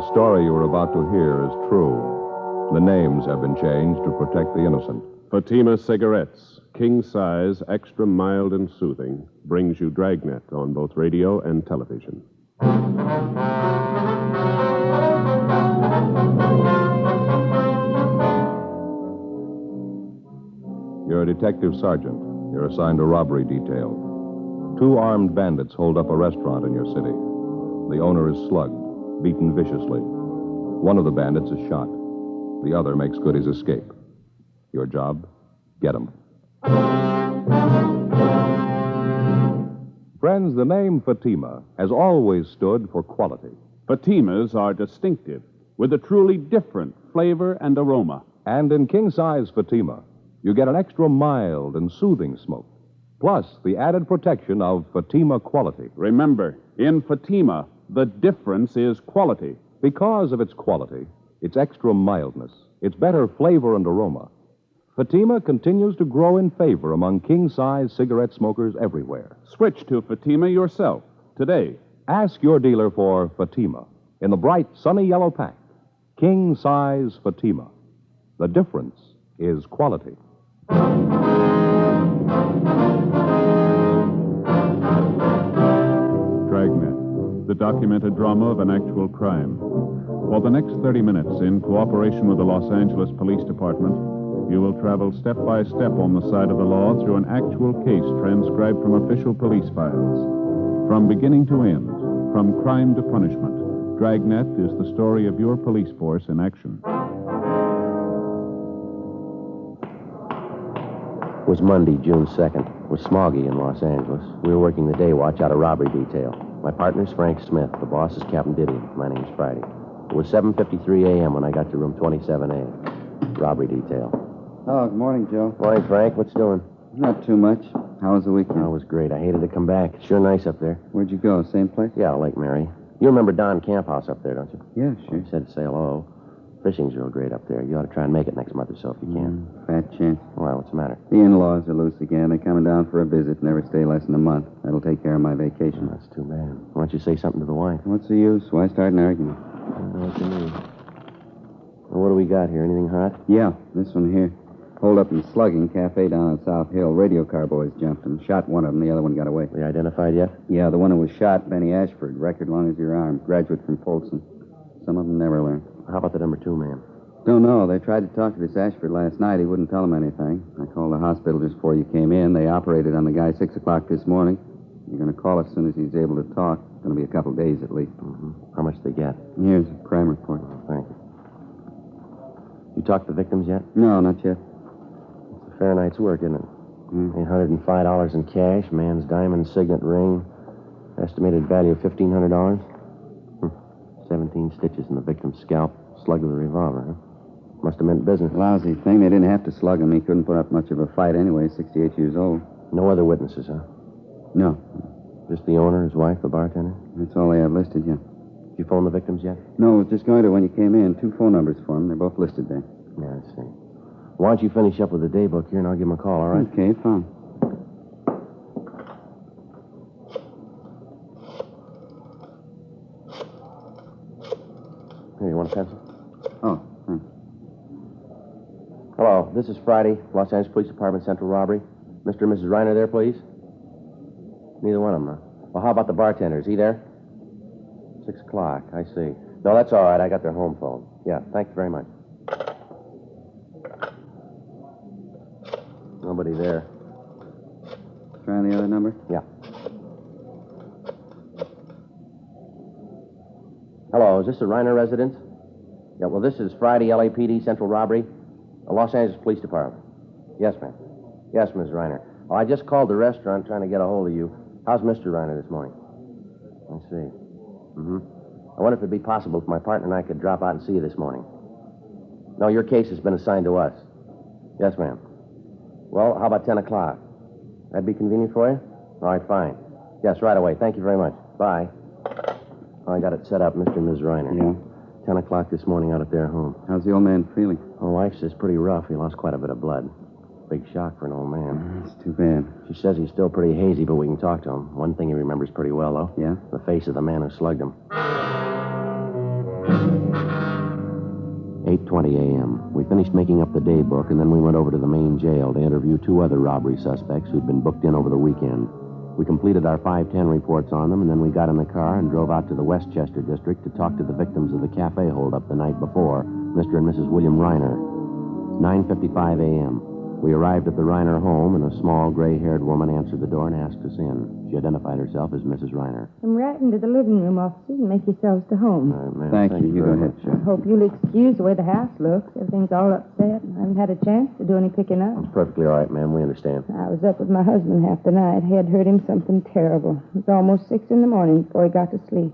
The story you are about to hear is true. The names have been changed to protect the innocent. Fatima Cigarettes, king size, extra mild and soothing, brings you Dragnet on both radio and television. You're a detective sergeant. You're assigned a robbery detail. 2 armed bandits hold up a restaurant in your city. The owner is slugged, beaten viciously. One of the bandits is shot. The other makes good his escape. Your job? Get him. Friends, the name Fatima has always stood for quality. Fatimas are distinctive, with a truly different flavor and aroma. And in king-size Fatima, you get an extra mild and soothing smoke, plus the added protection of Fatima quality. Remember, in Fatima, the difference is quality. Because of its quality, its extra mildness, its better flavor and aroma, Fatima continues to grow in favor among king-size cigarette smokers everywhere. Switch to Fatima yourself today. Ask your dealer for Fatima in the bright, sunny yellow pack. King-size Fatima. The difference is quality. Dragnet, the documented drama of an actual crime. For the next 30 minutes, in cooperation with the Los Angeles Police Department, you will travel step by step on the side of the law through an actual case transcribed from official police files. From beginning to end, from crime to punishment, Dragnet is the story of your police force in action. It was Monday, June 2nd. It was smoggy in Los Angeles. We were working the day watch out of robbery detail. My partner's Frank Smith. The boss is Captain Didion. My name's Friday. It was 7:53 a.m. when I got to room 27A. Robbery detail. Oh, good morning, Joe. Morning, Frank. What's doing? Not too much. How was the weekend? Oh, it was great. I hated to come back. It's sure nice up there. Where'd you go? Same place? Yeah, Lake Mary. You remember Don Camp House up there, don't you? Yeah, sure. He said to say hello. Fishing's real great up there. You ought to try and make it next month or so if you can. Fat chance. Well, what's the matter? The in-laws are loose again. They're coming down for a visit. Never stay less than a month. That'll take care of my vacation. That's too bad. Why don't you say something to the wife? What's the use? Why start an argument? I don't know what you mean. Well, what do we got here? Anything hot? Yeah, this one here. Hold up and slugging. Cafe down on South Hill. Radio car boys jumped him. Shot one of them. The other one got away. We identified yet? Yeah, the one who was shot, Benny Ashford. Record long as your arm. Graduate from Folsom. Some of them never learn. How about the number 2 man? Don't know. They tried to talk to this Ashford last night. He wouldn't tell them anything. I called the hospital just before you came in. They operated on the guy 6 o'clock this morning. You're going to call as soon as he's able to talk. It's going to be a couple days at least. Mm-hmm. How much they get? Here's a crime report. Thank you. You talked to the victims yet? No, not yet. It's a fair night's work, isn't it? $805 in cash, man's diamond signet ring, estimated value of $1,500. 17 stitches in the victim's scalp, slug with a revolver, huh? Must have meant business. Lousy thing. They didn't have to slug him. He couldn't put up much of a fight anyway, 68 years old. No other witnesses, huh? No. Just the owner, his wife, the bartender? That's all they have listed, yeah. Did you phone the victims yet? No, I was just going to when you came in. 2 phone numbers for them. They're both listed there. Yeah, I see. Why don't you finish up with the day book here, and I'll give him a call, all right? Okay, fine. Here, you want a pencil? Oh, thanks. Hello, this is Friday, Los Angeles Police Department, Central Robbery. Mr. and Mrs. Reiner there, please? Neither one of them, huh? Well, how about the bartender? Is he there? 6 o'clock, I see. No, that's all right. I got their home phone. Yeah, thank you very much. Nobody there. Try the other number? Yeah. Hello, is this a Reiner residence? Yeah, well, this is Friday, LAPD, Central Robbery, Los Angeles Police Department. Yes, ma'am. Yes, Ms. Reiner. Oh, I just called the restaurant trying to get a hold of you. How's Mr. Reiner this morning? I see. Mm-hmm. I wonder if it'd be possible if my partner and I could drop out and see you this morning. No, your case has been assigned to us. Yes, ma'am. Well, how about 10 o'clock? That'd be convenient for you? All right, fine. Yes, right away. Thank you very much. Bye. Oh, I got it set up, Mr. and Ms. Reiner. Yeah. 10 o'clock this morning out at their home. How's the old man feeling? My wife says pretty rough. He lost quite a bit of blood. Big shock for an old man. That's too bad. She says he's still pretty hazy, but we can talk to him. One thing he remembers pretty well, though. Yeah? The face of the man who slugged him. 8:20 a.m. We finished making up the day book, and then we went over to the main jail to interview 2 other robbery suspects who'd been booked in over the weekend. We completed our 5:10 reports on them, and then we got in the car and drove out to the Westchester district to talk to the victims of the cafe holdup the night before, Mr. and Mrs. William Reiner. 9:55 a.m. We arrived at the Reiner home, and a small, gray-haired woman answered the door and asked us in. She identified herself as Mrs. Reiner. Come right into the living room, officers, and make yourselves to home. All right, ma'am. Thank you. You go ahead, I hope you'll excuse the way the house looks. Everything's all upset. I haven't had a chance to do any picking up. It's perfectly all right, ma'am. We understand. I was up with my husband half the night. He had hurt him something terrible. It was almost 6 in the morning before he got to sleep.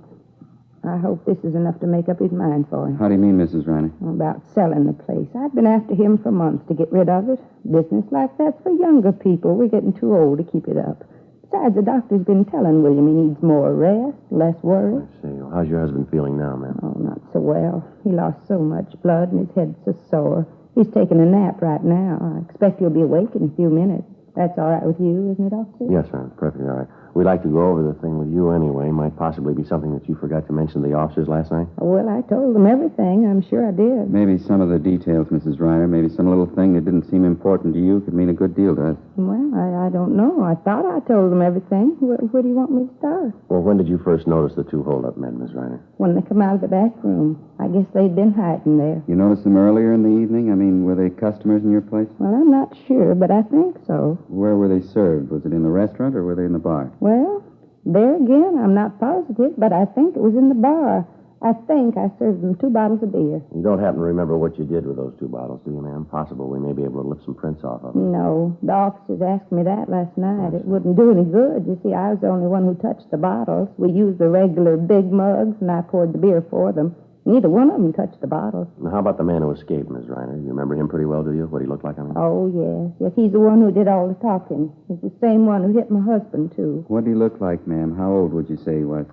I hope this is enough to make up his mind for him. How do you mean, Mrs. Reiner? About selling the place. I've been after him for months to get rid of it. Business like that's for younger people. We're getting too old to keep it up. Besides, the doctor's been telling William he needs more rest, less worry. I see. Well, how's your husband feeling now, ma'am? Oh, not so well. He lost so much blood and his head's so sore. He's taking a nap right now. I expect he'll be awake in a few minutes. That's all right with you, isn't it, officer? Yes, ma'am. Perfectly all right. We'd like to go over the thing with you anyway. Might possibly be something that you forgot to mention to the officers last night. Well, I told them everything. I'm sure I did. Maybe some of the details, Mrs. Reiner. Maybe some little thing that didn't seem important to you could mean a good deal to us. Well, I don't know. I thought I told them everything. Where do you want me to start? Well, when did you first notice the 2 hold-up men, Miss Reiner? When they come out of the back room. I guess they'd been hiding there. You noticed them earlier in the evening? I mean, were they customers in your place? Well, I'm not sure, but I think so. Where were they served? Was it in the restaurant or were they in the bar? Well, there again, I'm not positive, but I think it was in the bar. I think I served them 2 bottles of beer. You don't happen to remember what you did with those 2 bottles, do you, ma'am? Possible we may be able to lift some prints off of them. No, the officers asked me that last night. It wouldn't do any good. You see, I was the only one who touched the bottles. We used the regular big mugs, and I poured the beer for them. Neither one of them touched the bottles. Now, how about the man who escaped, Miss Reiner? You remember him pretty well, do you? What he looked like, I mean? Oh, yes. Yes, he's the one who did all the talking. He's the same one who hit my husband, too. What did he look like, ma'am? How old would you say he was?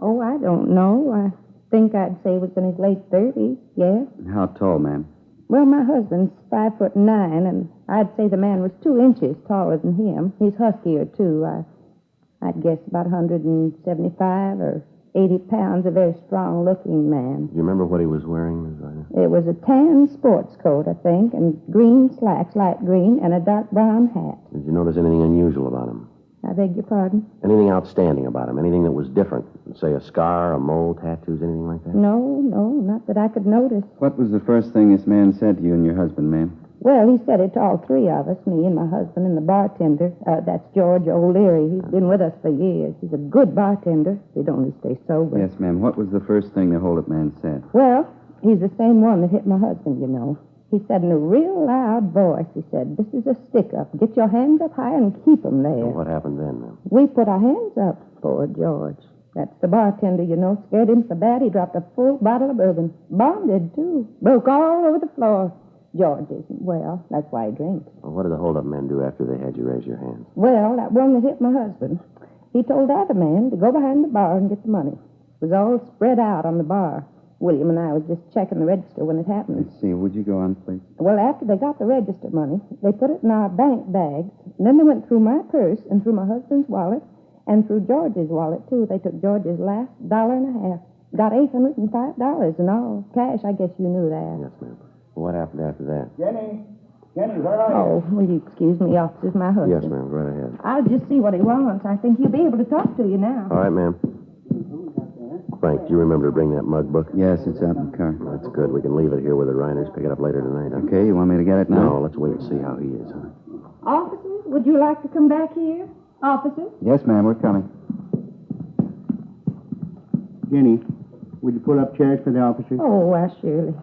Oh, I don't know. I think I'd say he was in his late 30s, yes. How tall, ma'am? Well, my husband's 5'9", and I'd say the man was 2 inches taller than him. He's huskier, too. I'd guess about 175 or 80 pounds, a very strong-looking man. Do you remember what he was wearing, Miss Reiner? It was a tan sports coat, I think, and green slacks, light green, and a dark brown hat. Did you notice anything unusual about him? I beg your pardon? Anything outstanding about him? Anything that was different? Say a scar, a mole, tattoos, anything like that? No, not that I could notice. What was the first thing this man said to you and your husband, ma'am? Well, he said it to all 3 of us, me and my husband and the bartender. That's George O'Leary. He's been with us for years. He's a good bartender. He'd only stay sober. Yes, ma'am. What was the first thing the hold-up man said? Well, he's the same one that hit my husband, you know. He said in a real loud voice, he said, "This is a stick-up. Get your hands up high and keep them there." Well, what happened then, ma'am? We put our hands up for George. That's the bartender, you know. Scared him so bad he dropped a full bottle of bourbon. Bonded, too. Broke all over the floor. George isn't well. That's why he drinks. Well, what did the hold-up men do after they had you raise your hands? Well, that one that hit my husband, he told the other man to go behind the bar and get the money. It was all spread out on the bar. William and I was just checking the register when it happened. Let's see. Would you go on, please? Well, after they got the register money, they put it in our bank bags, and then they went through my purse and through my husband's wallet and through George's wallet, too. They took George's last $1.50. Got $805 in all. Cash, I guess you knew that. Yes, ma'am. Well, what happened after that? Jenny, where are you? Oh, will you excuse me, officers, my husband? Yes, ma'am. Go right ahead. I'll just see what he wants. I think he'll be able to talk to you now. All right, ma'am. Frank, do you remember to bring that mug book? Yes, it's out in the car. That's good. We can leave it here with the Reiners. Pick it up later tonight, huh? Okay, you want me to get it now? No, let's wait and see how he is, huh? Officers, would you like to come back here? Officers? Yes, ma'am, we're coming. Jenny, would you pull up chairs for the officers? Oh, why, surely.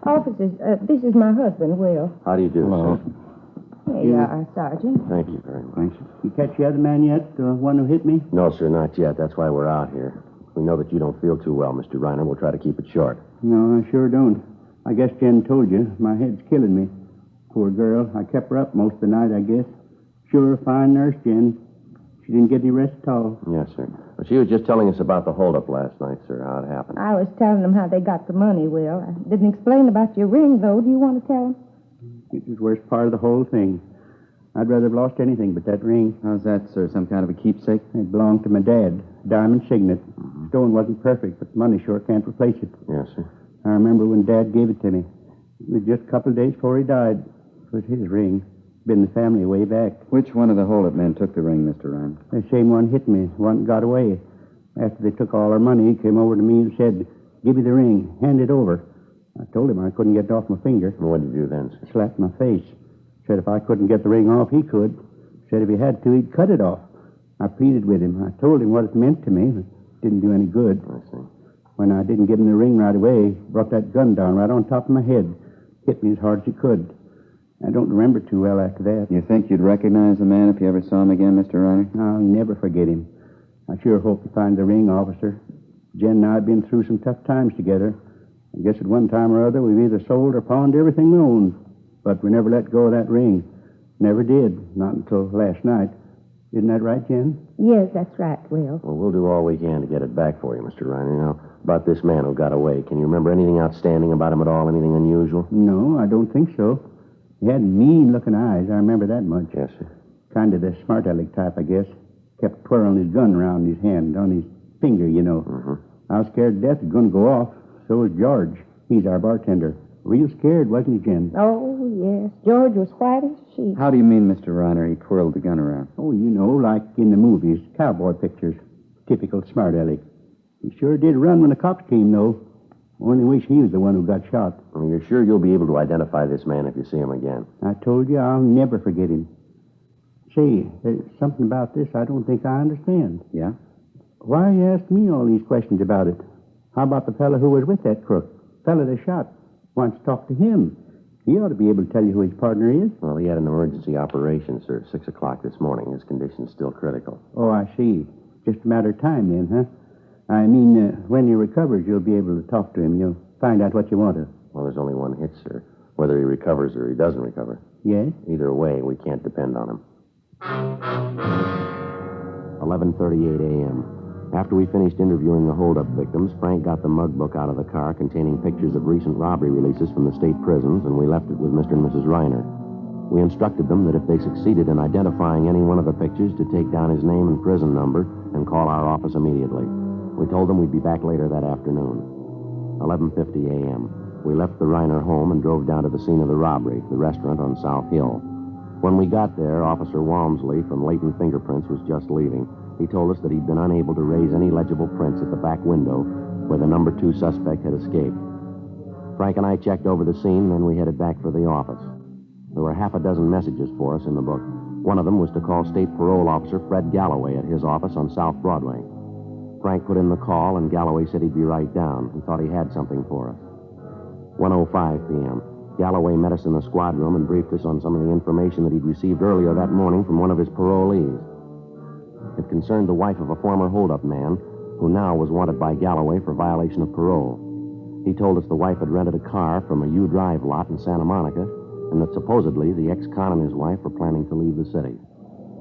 Officers, this is my husband, Will. How do you do, Hello. sir? Here you are, Sergeant. Thank you very much. Thanks. You catch the other man yet, the one who hit me? No, sir, not yet. That's why we're out here. We know that you don't feel too well, Mr. Reiner. We'll try to keep it short. No, I sure don't. I guess Jen told you. My head's killing me. Poor girl. I kept her up most of the night, I guess. Sure, fine nurse, Jen. She didn't get any rest at all. Yes, sir. Well, she was just telling us about the holdup last night, sir, how it happened. I was telling them how they got the money, Will. I didn't explain about your ring, though. Do you want to tell them? It was the worst part of the whole thing. I'd rather have lost anything but that ring. How's that, sir? Some kind of a keepsake? It belonged to my dad. Diamond signet. Stone wasn't perfect, but money sure can't replace it. Yes, sir. I remember when Dad gave it to me. It was just a couple of days before he died. It was his ring. Been the family way back. Which one of the holdup men took the ring, Mr. Ryan? The same one hit me. One got away. After they took all our money, he came over to me and said, "Give me the ring. Hand it over." I told him I couldn't get it off my finger. What did you do then, sir? Slapped my face. Said if I couldn't get the ring off, he could. Said if he had to, he'd cut it off. I pleaded with him. I told him what it meant to me, but it didn't do any good. I see. When I didn't give him the ring right away, he brought that gun down right on top of my head. Hit me as hard as he could. I don't remember too well after that. You think you'd recognize the man if you ever saw him again, Mr. Reiner? I'll never forget him. I sure hope to find the ring, officer. Jen and I have been through some tough times together. I guess at one time or other we've either sold or pawned everything we owned. But we never let go of that ring. Never did. Not until last night. Isn't that right, Jen? Yes, that's right, Will. Well, we'll do all we can to get it back for you, Mr. Reiner. Now, about this man who got away, can you remember anything outstanding about him at all? Anything unusual? No, I don't think so. He had mean-looking eyes. I remember that much. Yes, sir. Kind of the smart-aleck type, I guess. Kept twirling his gun around his hand, on his finger, you know. Mm-hmm. I was scared to death it was going to go off. So was George. He's our bartender. Real scared, wasn't he, Jen? Oh, yes. George was white as a sheet. How do you mean, Mr. Reiner, he twirled the gun around? Oh, you know, like in the movies, cowboy pictures. Typical smart-aleck. He sure did run when the cops came, though. Only wish he was the one who got shot. Well, you're sure you'll be able to identify this man if you see him again? I told you I'll never forget him. Say, there's something about this I don't think I understand. Yeah? Why you ask me all these questions about it? How about the fellow who was with that crook? Fellow they shot. Why don't you talk to him? He ought to be able to tell you who his partner is. Well, he had an emergency operation, sir, 6 o'clock this morning. His condition's still critical. Oh, I see. Just a matter of time then, huh? I mean, when he recovers, you'll be able to talk to him. You'll find out what you want to. Well, there's only one hit, sir. Whether he recovers or he doesn't recover. Yes? Either way, we can't depend on him. 11:38 a.m. After we finished interviewing the holdup victims, Frank got the mug book out of the car containing pictures of recent robbery releases from the state prisons, and we left it with Mr. and Mrs. Reiner. We instructed them that if they succeeded in identifying any one of the pictures, to take down his name and prison number and call our office immediately. We told them we'd be back later that afternoon. 11:50 a.m. We left the Reiner home and drove down to the scene of the robbery, the restaurant on South Hill. When we got there, Officer Walmsley from Latent Fingerprints was just leaving. He told us that he'd been unable to raise any legible prints at the back window where the number 2 suspect had escaped. Frank and I checked over the scene, then we headed back for the office. There were half a dozen messages for us in the book. One of them was to call State Parole Officer Fred Galloway at his office on South Broadway. Frank put in the call, and Galloway said he'd be right down. He thought he had something for us. 1:05 p.m. Galloway met us in the squad room and briefed us on some of the information that he'd received earlier that morning from one of his parolees. It concerned the wife of a former holdup man who now was wanted by Galloway for violation of parole. He told us the wife had rented a car from a U-Drive lot in Santa Monica and that supposedly the ex-con and his wife were planning to leave the city.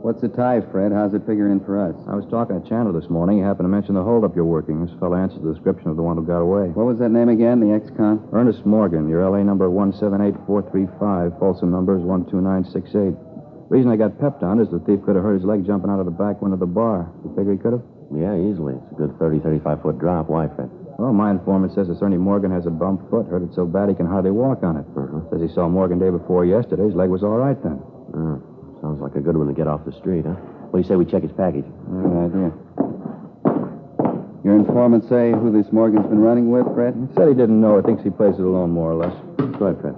What's the tie, Fred? How's it figuring in for us? I was talking to Chandler this morning. He happened to mention the holdup you're working. This fellow answered the description of the one who got away. What was that name again, the ex-con? Ernest Morgan. Your L.A. number 178435. Folsom number is 12968. Reason I got pepped on is the thief could have hurt his leg jumping out of the back window of the bar. You figure he could have? Yeah, easily. It's a good 35-foot drop. Why, Fred? Well, my informant says this Ernie Morgan has a bum foot. Hurt it so bad he can hardly walk on it. Says he saw Morgan day before yesterday. His leg was all right then. Sounds like a good one to get off the street, huh? What do you say we check his package? Good idea. Your informant say who this Morgan's been running with, Fred? He said he didn't know. He thinks he plays it alone, more or less. Go ahead, Fred.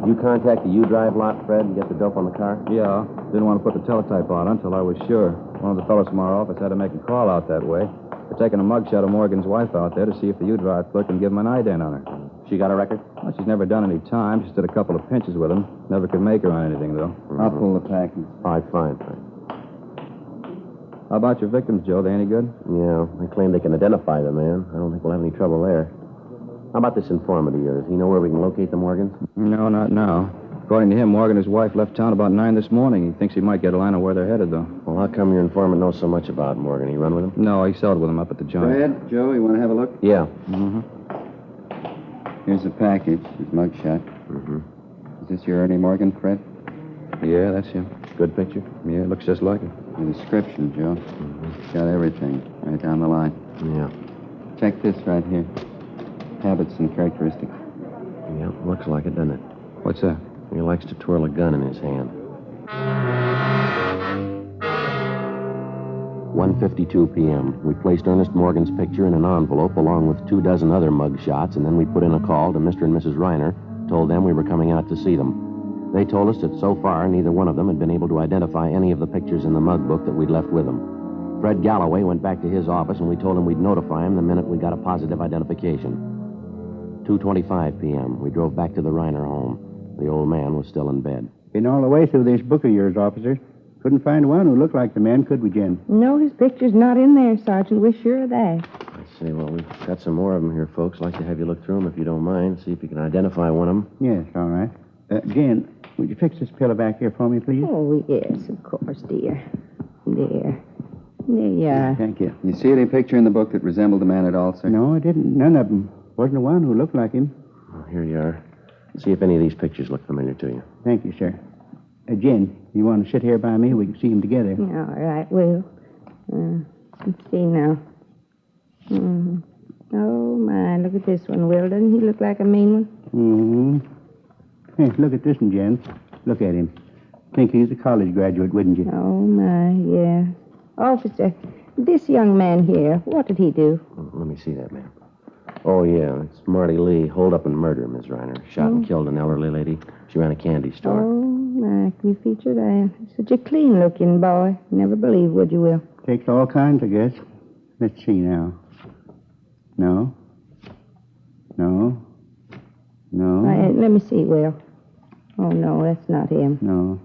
You contact the U-Drive lot, Fred, and get the dope on the car? Yeah. Didn't want to put the teletype on until I was sure. One of the fellows from our office had to make a call out that way. They're taking a mugshot of Morgan's wife out there to see if the U-Drive clerk can give him an ident on her. She got a record? Well, she's never done any time. She did a couple of pinches with him. Never could make her on anything, though. I'll pull the package. All right, fine, Fred. How about your victims, Joe? They any good? Yeah, they claim they can identify the man. I don't think we'll have any trouble there. How about this informant of yours? Does he know where we can locate the Morgans? No, not now. According to him, Morgan and his wife left town about 9 this morning. He thinks he might get a line of where they're headed, though. Well, how come your informant knows so much about Morgan? He run with him? No, he sold with him up at the joint. Fred, Joe, you want to have a look? Yeah. Here's the package, his mugshot. Is this your Ernie Morgan, Fred? Yeah, that's him. Good picture? Yeah, looks just like him. The description, Joe. Got everything right down the line. Yeah. Check this right here. habits and characteristics. Yeah, looks like it, doesn't it? What's that? He likes to twirl a gun in his hand. 1:52 p.m. We placed Ernest Morgan's picture in an envelope along with 24 other mug shots, and then we put in a call to Mr. and Mrs. Reiner, told them we were coming out to see them. They told us that so far neither one of them had been able to identify any of the pictures in the mug book that we'd left with them. Fred Galloway went back to his office, and we told him we'd notify him the minute we got a positive identification. 2:25 p.m. We drove back to the Reiner home. The old man was still in bed. Been all the way through this book of yours, officer. Couldn't find one who looked like the man, could we, Jen? No, his picture's not in there, Sergeant. We're sure of that. I see. Well, we've got some more of them here, folks. I'd like to have you look through them if you don't mind. See if you can identify one of them. Yes, all right. Jen, would you fix this pillow back here for me, please? Oh, yes, of course, dear. There. There you are. Thank you. You see any picture in the book that resembled the man at all, sir? No, I didn't. None of them. Wasn't one who looked like him. Well, here you are. See if any of these pictures look familiar to you. Thank you, sir. Jen, you want to sit here by me? We can see him together. Yeah, all right, Will. Let's see now. Oh, my, look at this one, Will. Doesn't he look like a mean one? Hey, look at this one, Jen. Look at him. Think he's a college graduate, wouldn't you? Oh, my, yeah. Officer, this young man here, what did he do? Let me see that, ma'am. Oh, yeah, it's Marty Lee, hold up and murder, Miss Reiner. Shot and killed an elderly lady. She ran a candy store. Oh, my, can you feature that? Such a clean-looking boy. Never believe, would you, Will? Takes all kinds, I guess. Let's see now. No. Let me see, Will. Oh, no, that's not him. No,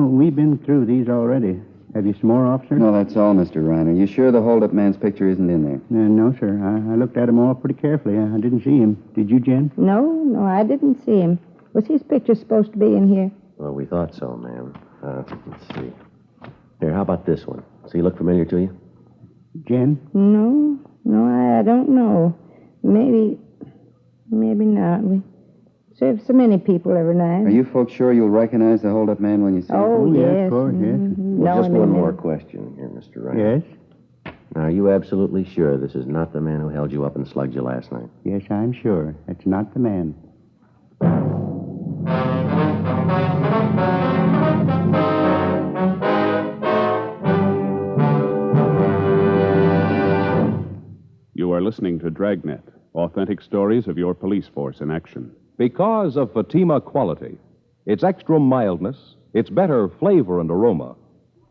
we've been through these already. Have you some more, officer? No, that's all, Mr. Reiner. You sure the hold-up man's picture isn't in there? No, sir. I looked at them all pretty carefully. I didn't see him. Did you, Jen? No, I didn't see him. Was his picture supposed to be in here? Well, we thought so, ma'am. Let's see. Here, how about this one? Does he look familiar to you? Jen? No, I don't know. Maybe not. We serve so many people every night. Are you folks sure you'll recognize the hold-up man when you see him? Oh, yes. Of course, yes. Well, just one more question here, Mr. Reiner. Yes? Now, are you absolutely sure this is not the man who held you up and slugged you last night? Yes, I'm sure. That's not the man. You are listening to Dragnet, authentic stories of your police force in action. Because of Fatima quality, its extra mildness, its better flavor and aroma,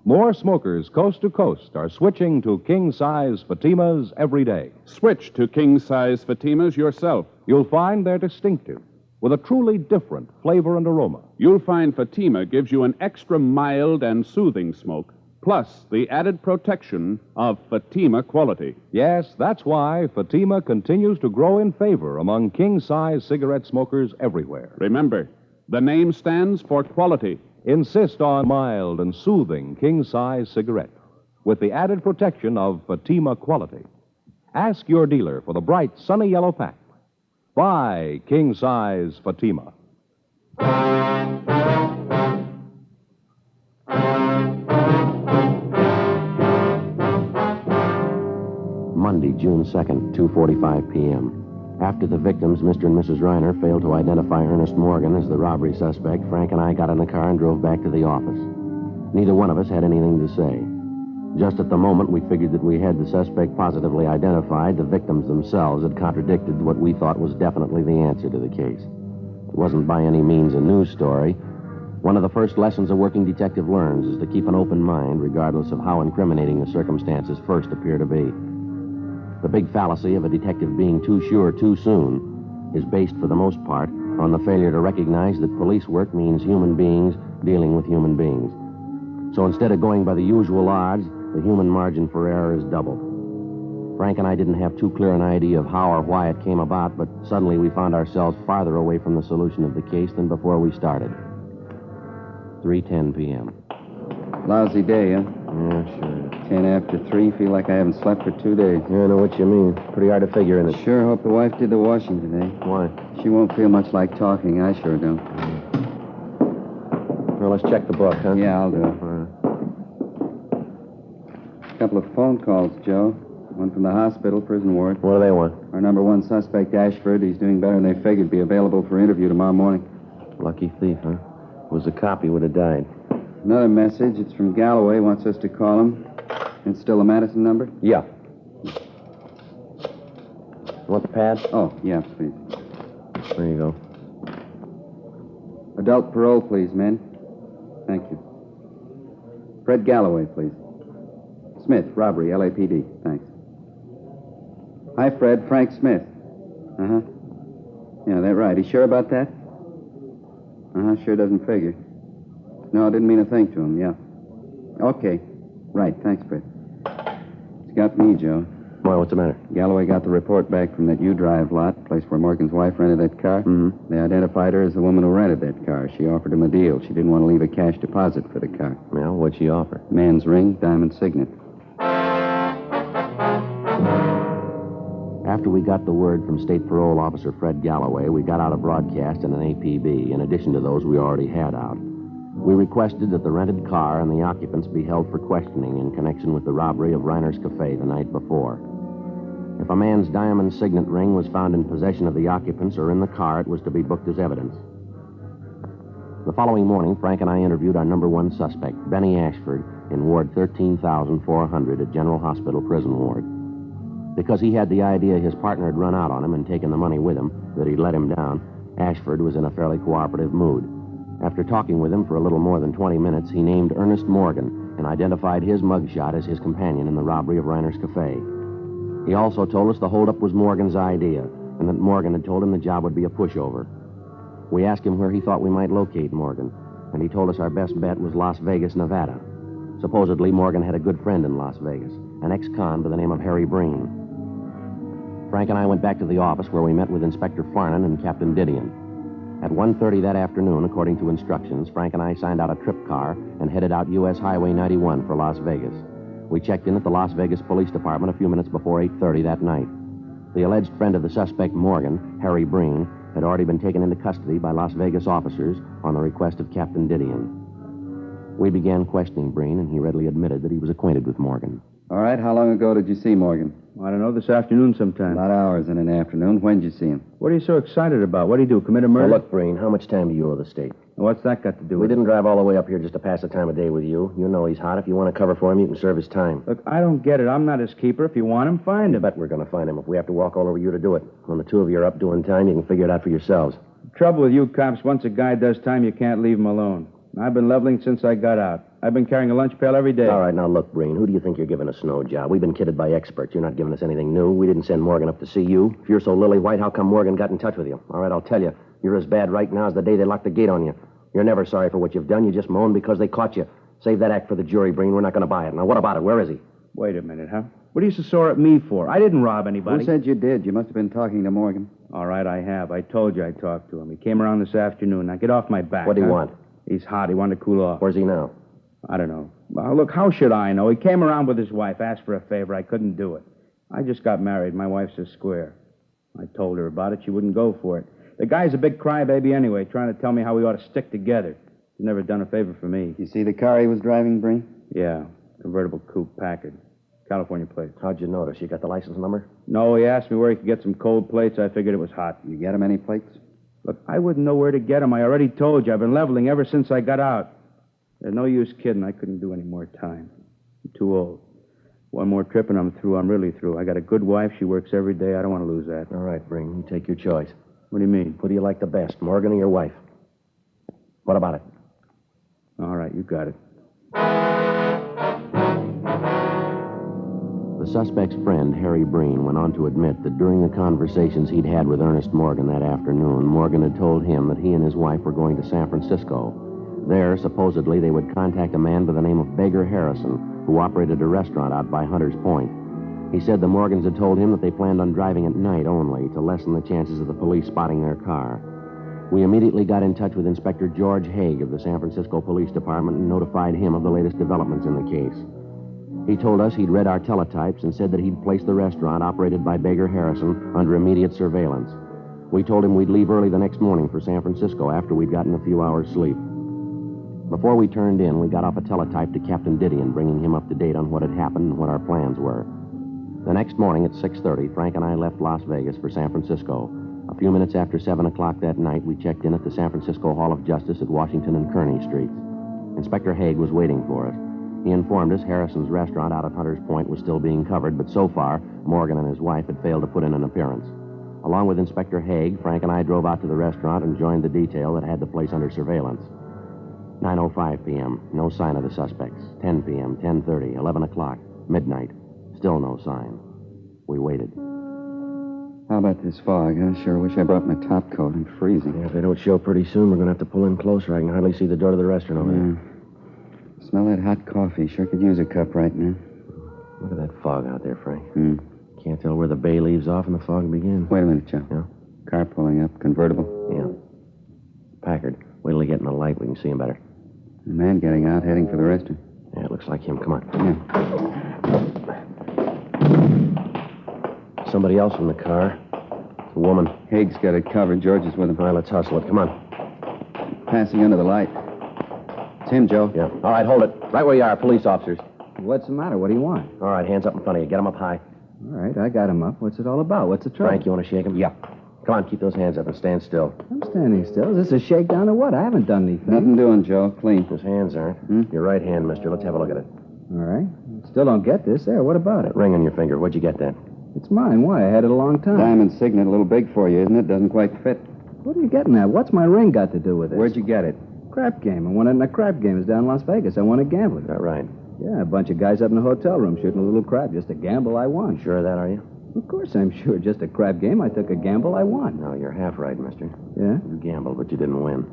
more smokers coast to coast are switching to king-size Fatimas every day. Switch to king-size Fatimas yourself. You'll find they're distinctive, with a truly different flavor and aroma. You'll find Fatima gives you an extra mild and soothing smoke, plus the added protection of Fatima quality. Yes, that's why Fatima continues to grow in favor among king-size cigarette smokers everywhere. Remember, the name stands for quality. Insist on mild and soothing king-size cigarette with the added protection of Fatima quality. Ask your dealer for the bright, sunny yellow pack. Buy king-size Fatima. Monday, June 2nd, 2:45 p.m. After the victims, Mr. and Mrs. Reiner, failed to identify Ernest Morgan as the robbery suspect, Frank and I got in the car and drove back to the office. Neither one of us had anything to say. Just at the moment we figured that we had the suspect positively identified, the victims themselves had contradicted what we thought was definitely the answer to the case. It wasn't by any means a news story. One of the first lessons a working detective learns is to keep an open mind, regardless of how incriminating the circumstances first appear to be. The big fallacy of a detective being too sure too soon is based, for the most part, on the failure to recognize that police work means human beings dealing with human beings. So instead of going by the usual odds, the human margin for error is doubled. Frank and I didn't have too clear an idea of how or why it came about, but suddenly we found ourselves farther away from the solution of the case than before we started. 3:10 p.m. Lousy day, huh? Yeah, sure. 10 after 3. Feel like I haven't slept for 2 days. Yeah, I know what you mean. Pretty hard to figure, isn't it? Sure hope the wife did the washing today. Why? She won't feel much like talking. I sure don't. Well, let's check the book, huh? Yeah, I'll do it. A couple of phone calls, Joe. One from the hospital, prison ward. What do they want? Our number one suspect, Ashford, he's doing better than they figured. Be available for interview tomorrow morning. Lucky thief, huh? Was a cop, he would have died. Another message. It's from Galloway. Wants us to call him. It's still the Madison number? Yeah. Want the pad? Oh, yeah, please. There you go. Adult parole, please, men. Thank you. Fred Galloway, please. Smith, robbery, LAPD. Thanks. Hi, Fred. Frank Smith. Uh-huh. Yeah, that's right. He's sure about that? Uh-huh, sure doesn't figure. No, I didn't mean a thing to him, yeah. Okay. Right, thanks, Fred. It's got me, Joe. Why, what's the matter? Galloway got the report back from that U-Drive lot, place where Morgan's wife rented that car. Mm-hmm. They identified her as the woman who rented that car. She offered him a deal. She didn't want to leave a cash deposit for the car. Well, what'd she offer? Man's ring, diamond signet. After we got the word from State Parole Officer Fred Galloway, we got out a broadcast and an APB, in addition to those we already had out. We requested that the rented car and the occupants be held for questioning in connection with the robbery of Reiner's Cafe the night before. If a man's diamond signet ring was found in possession of the occupants or in the car, it was to be booked as evidence. The following morning, Frank and I interviewed our number one suspect, Benny Ashford, in Ward 13,400 at General Hospital Prison Ward. Because he had the idea his partner had run out on him and taken the money with him, that he'd let him down, Ashford was in a fairly cooperative mood. After talking with him for a little more than 20 minutes, he named Ernest Morgan and identified his mugshot as his companion in the robbery of Reiner's Cafe. He also told us the holdup was Morgan's idea and that Morgan had told him the job would be a pushover. We asked him where he thought we might locate Morgan, and he told us our best bet was Las Vegas, Nevada. Supposedly, Morgan had a good friend in Las Vegas, an ex-con by the name of Harry Breen. Frank and I went back to the office where we met with Inspector Farnan and Captain Didion. At 1:30 that afternoon, according to instructions, Frank and I signed out a trip car and headed out U.S. Highway 91 for Las Vegas. We checked in at the Las Vegas Police Department a few minutes before 8:30 that night. The alleged friend of the suspect, Morgan, Harry Breen, had already been taken into custody by Las Vegas officers on the request of Captain Didion. We began questioning Breen, and he readily admitted that he was acquainted with Morgan. All right, how long ago did you see Morgan? I don't know, this afternoon sometime. About hours in an afternoon. When did you see him? What are you so excited about? What did he do, commit a murder? Now, look, Breen, how much time do you owe the state? What's that got to do We with it? didn't drive all the way up here just to pass the time of day with you. You know he's hot. If you want to cover for him, you can serve his time. Look, I don't get it. I'm not his keeper. If you want him, find I him. bet we're going to find him if we have to walk all over you to do it. When the two of you are up doing time, you can figure it out for yourselves. The trouble with you cops, once a guy does time, you can't leave him alone. I've been leveling since I got out. I've been carrying a lunch pail every day. All right, now look, Breen, who do you think you're giving a snow job? We've been kidded by experts. You're not giving us anything new. We didn't send Morgan up to see you. If you're so lily-white, how come Morgan got in touch with you? All right, I'll tell you. You're as bad right now as the day they locked the gate on you. You're never sorry for what you've done. You just moan because they caught you. Save that act for the jury, Breen. We're not going to buy it. Now, what about it? Where is he? Wait a minute, huh? What are you so sore at me for? I didn't rob anybody. Who said you did? You must have been talking to Morgan. All right, I have. I told you I talked to him. He came around this afternoon. Now, get off my back. What do you want? He's hot. He wanted to cool off. Where's he now? I don't know. Well, look, how should I know? He came around with his wife, asked for a favor. I couldn't do it. I just got married. My wife's a square. I told her about it. She wouldn't go for it. The guy's a big crybaby anyway, trying to tell me how we ought to stick together. He's never done a favor for me. You see the car he was driving, Breen? Yeah, convertible coupe, Packard. California plate. How'd you notice? You got the license number? No, he asked me where he could get some cold plates. I figured it was hot. You get him any plates? Look, I wouldn't know where to get them. I already told you. I've been leveling ever since I got out. There's no use kidding. I couldn't do any more time. I'm too old. One more trip and I'm through. I'm really through. I got a good wife. She works every day. I don't want to lose that. All right, Breen. You take your choice. What do you mean? Who do you like the best, Morgan or your wife? What about it? All right, you got it. The suspect's friend, Harry Breen, went on to admit that during the conversations he'd had with Ernest Morgan that afternoon, Morgan had told him that he and his wife were going to San Francisco. There, supposedly, they would contact a man by the name of Baker Harrison, who operated a restaurant out by Hunter's Point. He said the Morgans had told him that they planned on driving at night only to lessen the chances of the police spotting their car. We immediately got in touch with Inspector George Haig of the San Francisco Police Department and notified him of the latest developments in the case. He told us he'd read our teletypes and said that he'd placed the restaurant operated by Baker Harrison under immediate surveillance. We told him we'd leave early the next morning for San Francisco after we'd gotten a few hours' sleep. Before we turned in, we got off a teletype to Captain Didion, bringing him up to date on what had happened and what our plans were. The next morning at 6:30, Frank and I left Las Vegas for San Francisco. A few minutes after 7 o'clock that night, we checked in at the San Francisco Hall of Justice at Washington and Kearny Streets. Inspector Haig was waiting for us. He informed us Harrison's restaurant out at Hunter's Point was still being covered, but so far, Morgan and his wife had failed to put in an appearance. Along with Inspector Haig, Frank and I drove out to the restaurant and joined the detail that had the place under surveillance. 9:05 p.m., no sign of the suspects. 10 p.m., 10:30, 11 o'clock, midnight, still no sign. We waited. How about this fog? I sure wish I brought my top coat. I'm freezing. Yeah, if they don't show pretty soon, we're going to have to pull in closer. I can hardly see the door to the restaurant over there. Smell that hot coffee. Sure could use a cup right now. Look at that fog out there, Frank. Can't tell where the bay leaves off and the fog begins. Wait a minute, Joe. Yeah? Car pulling up. Convertible. Yeah. Packard. Wait till they get in the light. We can see him better. The man getting out, heading for the restaurant. Yeah, it looks like him. Come on. Yeah. Somebody else in the car. It's a woman. Haig's got it covered. George is with him. All right, let's hustle it. Come on. Passing under the light. It's him, Joe. Yeah. All right, hold it. Right where you are, police officers. What's the matter? What do you want? All right, hands up in front of you. Get them up high. All right, I got him up. What's it all about? What's the trouble? Frank, you want to shake him? Yeah. Come on, keep those hands up and stand still. I'm standing still. Is this a shakedown or what? I haven't done anything. Nothing doing, Joe. Clean. His hands aren't. Your right hand, mister. Let's have a look at it. All right. Still don't get this. There, what about it? That ring on your finger. Where'd you get that? It's mine. Why? I had it a long time. Diamond signet, a little big for you, isn't it? Doesn't quite fit. What are you getting at? What's my ring got to do with it? Where'd you get it? Crap game. I won it in a crap game. It's down in Las Vegas. I won a gambling. Is that right? Yeah, a bunch of guys up in a hotel room shooting a little crap. Just a gamble I won. Sure of that, are you? Of course I'm sure. Just a crap game. I took a gamble I won. No, you're half right, mister. Yeah? You gambled, but you didn't win.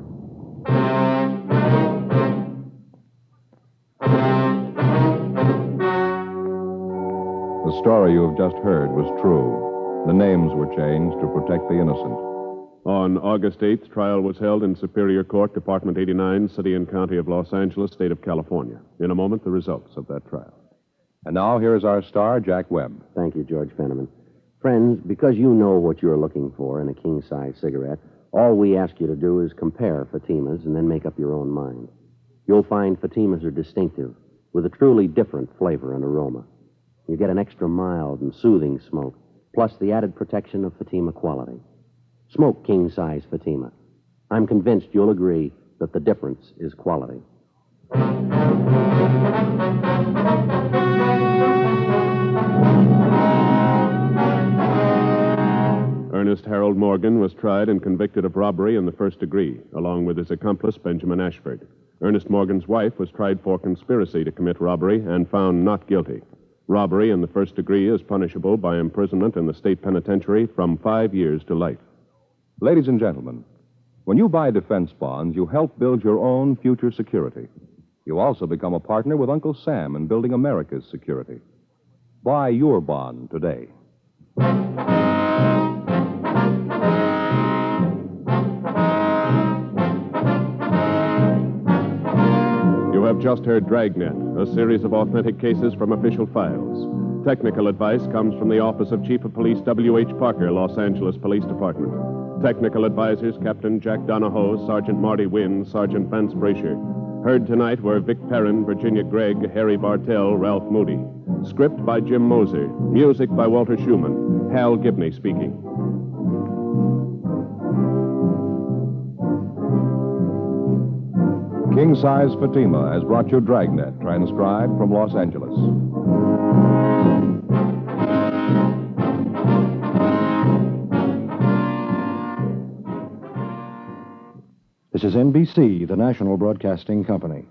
The story you have just heard was true. The names were changed to protect the innocent. On August 8th, trial was held in Superior Court, Department 89, City and County of Los Angeles, State of California. In a moment, the results of that trial. And now here is our star, Jack Webb. Thank you, George Fenneman. Friends, because you know what you're looking for in a king-size cigarette, all we ask you to do is compare Fatimas and then make up your own mind. You'll find Fatimas are distinctive, with a truly different flavor and aroma. You get an extra mild and soothing smoke, plus the added protection of Fatima quality. Smoke king-size Fatima. I'm convinced you'll agree that the difference is quality. Ernest Harold Morgan was tried and convicted of robbery in the first degree, along with his accomplice, Benjamin Ashford. Ernest Morgan's wife was tried for conspiracy to commit robbery and found not guilty. Robbery in the first degree is punishable by imprisonment in the state penitentiary from 5 years to life. Ladies and gentlemen, when you buy defense bonds, you help build your own future security. You also become a partner with Uncle Sam in building America's security. Buy your bond today. You have just heard Dragnet, a series of authentic cases from official files. Technical advice comes from the Office of Chief of Police W.H. Parker, Los Angeles Police Department. Technical advisors Captain Jack Donahoe, Sergeant Marty Wynn, Sergeant Vance Brasher. Heard tonight were Vic Perrin, Virginia Gregg, Harry Bartell, Ralph Moody. Script by Jim Moser. Music by Walter Schumann. Hal Gibney speaking. King Size Fatima has brought you Dragnet, transcribed from Los Angeles. This is NBC, the national broadcasting company.